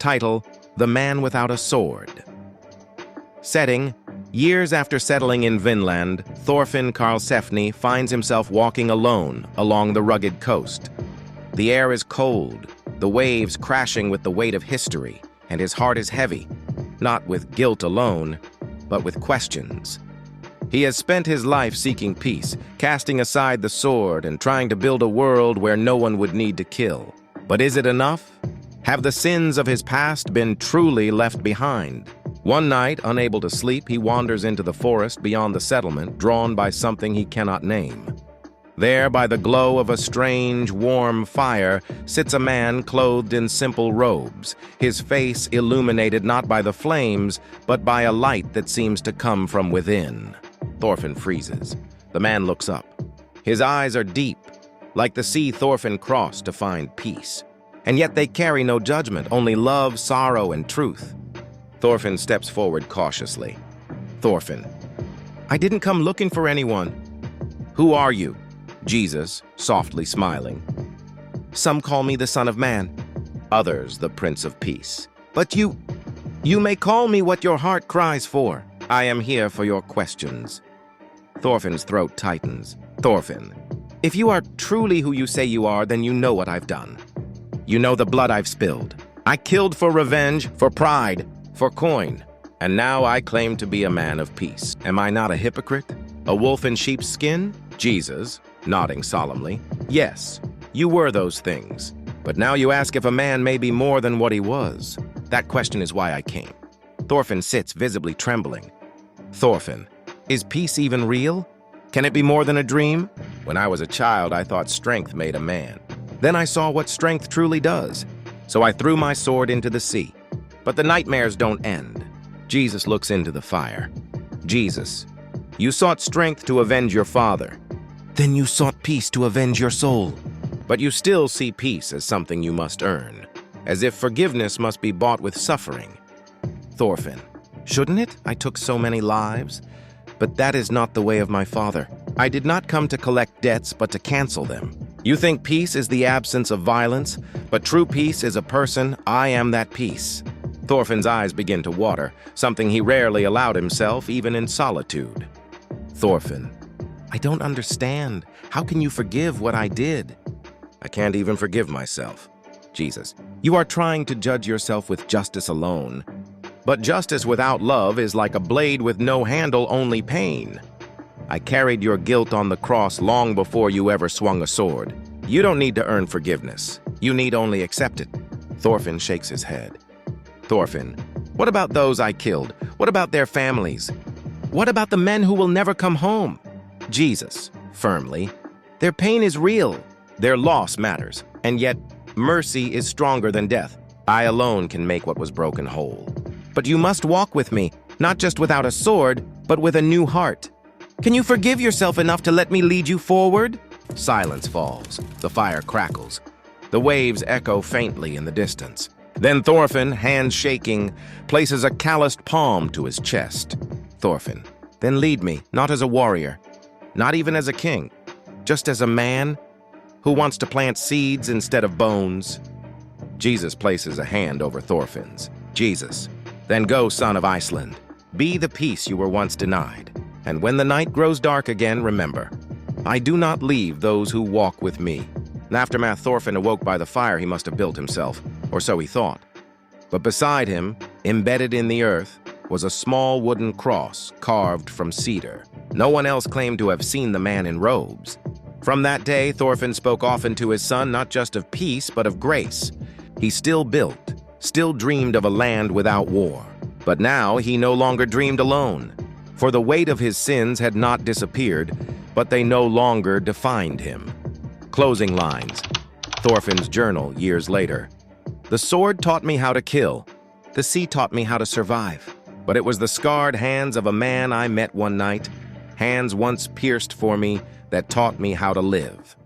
Title: The Man Without a Sword. Setting: years after settling in Vinland, Thorfinn Karlsefni finds himself walking alone along the rugged coast. The air is cold, the waves crashing with the weight of history, and his heart is heavy, not with guilt alone, but with questions. He has spent his life seeking peace, casting aside the sword and trying to build a world where no one would need to kill. But is it enough? Have the sins of his past been truly left behind? One night, unable to sleep, he wanders into the forest beyond the settlement, drawn by something he cannot name. There, by the glow of a strange, warm fire, sits a man clothed in simple robes, his face illuminated not by the flames, but by a light that seems to come from within. Thorfinn freezes. The man looks up. His eyes are deep, like the sea Thorfinn crossed to find peace. And yet they carry no judgment, only love, sorrow, and truth. Thorfinn steps forward cautiously. Thorfinn: I didn't come looking for anyone. Who are you? Jesus, softly smiling. Some call me the Son of Man. Others, the Prince of Peace. But you may call me what your heart cries for. I am here for your questions. Thorfinn's throat tightens. Thorfinn: if you are truly who you say you are, then you know what I've done. You know the blood I've spilled. I killed for revenge, for pride, for coin. And now I claim to be a man of peace. Am I not a hypocrite? A wolf in sheep's skin? Jesus, nodding solemnly. Yes, you were those things. But now you ask if a man may be more than what he was. That question is why I came. Thorfinn sits, visibly trembling. Thorfinn: is peace even real? Can it be more than a dream? When I was a child, I thought strength made a man. Then I saw what strength truly does. So I threw my sword into the sea. But the nightmares don't end. Jesus looks into the fire. Jesus: you sought strength to avenge your father. Then you sought peace to avenge your soul. But you still see peace as something you must earn, as if forgiveness must be bought with suffering. Thorfinn: shouldn't it? I took so many lives. But that is not the way of my father. I did not come to collect debts, but to cancel them. You think peace is the absence of violence, but true peace is a person. I am that peace. Thorfinn's eyes begin to water, something he rarely allowed himself, even in solitude. Thorfinn: I don't understand. How can you forgive what I did? I can't even forgive myself. Jesus: you are trying to judge yourself with justice alone. But justice without love is like a blade with no handle, only pain. I carried your guilt on the cross long before you ever swung a sword. You don't need to earn forgiveness. You need only accept it. Thorfinn shakes his head. Thorfinn: what about those I killed? What about their families? What about the men who will never come home? Jesus, firmly: their pain is real. Their loss matters. And yet, mercy is stronger than death. I alone can make what was broken whole. But you must walk with me, not just without a sword, but with a new heart. Can you forgive yourself enough to let me lead you forward? Silence falls. The fire crackles. The waves echo faintly in the distance. Then Thorfinn, hands shaking, places a calloused palm to his chest. Thorfinn: then lead me, not as a warrior, not even as a king, just as a man who wants to plant seeds instead of bones. Jesus places a hand over Thorfinn's. Jesus: then go, son of Iceland. Be the peace you were once denied. And when the night grows dark again, remember, I do not leave those who walk with me. In aftermath, Thorfinn awoke by the fire he must have built himself, or so he thought. But beside him, embedded in the earth, was a small wooden cross carved from cedar. No one else claimed to have seen the man in robes. From that day, Thorfinn spoke often to his son not just of peace, but of grace. He still built, still dreamed of a land without war. But now he no longer dreamed alone. For the weight of his sins had not disappeared, but they no longer defined him. Closing lines. Thorfinn's journal years later. The sword taught me how to kill. The sea taught me how to survive. But it was the scarred hands of a man I met one night, hands once pierced for me, that taught me how to live.